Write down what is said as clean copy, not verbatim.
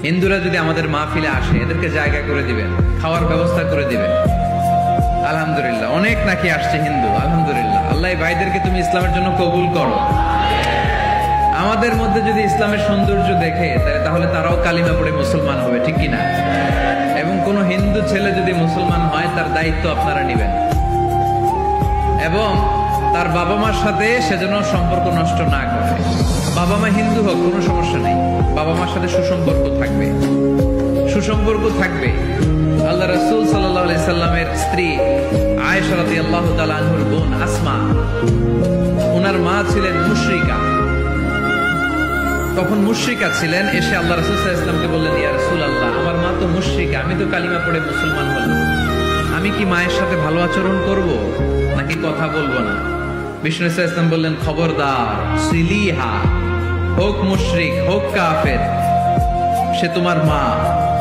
হিন্দুরা যদি আমাদের মাহফিলে আসে, এদেরকে জায়গা করে দিবেন, খাওয়ার ব্যবস্থা করে দিবেন। আলহামদুলিল্লাহ, অনেক নাকি আসছে হিন্দু। আলহামদুলিল্লাহ, আল্লাহ ভাইদেরকে তুমি ইসলামের জন্য কবুল করো। আমাদের মধ্যে যদি ইসলামের সৌন্দর্য দেখে, তাহলে তারাও কালিমা পড়ে মুসলমান হবে, ঠিক কিনা? এবং কোন হিন্দু ছেলে যদি মুসলমান হয়, তার দায়িত্ব আপনারা নেবেন এবং তার বাবা মার সাথে সেজন্য সম্পর্ক নষ্ট না করে। বাবা মা হিন্দু হোক, কোনো সমস্যা নেই, বাবা মার সাথে সুসম্পর্ক থাকবে, সুসম্পর্ক থাকবে। আল্লাহ রাসূল সাল্লাল্লাহু আলাইহি সাল্লামের স্ত্রী আয়েশা রাদিয়াল্লাহু তাআলা আনহার বোন আসমা, ওনার মা ছিলেন মুশরিকা। তখন মুশরিকা ছিলেন, এসে আল্লাহ রাসূল সাল্লাল্লাহু আলাইহি ওয়াসাল্লামকে বললেন, ইয়া রাসূলুল্লাহ, আমার মা তো মুশরিকা, আমি তো কালিমা পড়ে মুসলমান হলাম, আমি কি মায়ের সাথে ভালো আচরণ করব নাকি কথা বলবো না? বিষ্ণু সাল্লাল্লাহু আলাইহি ওয়াসাল্লাম বললেন, খবরদার, সিলিহা, হোক মুশরিক হোক কাফের, সে তোমার মা।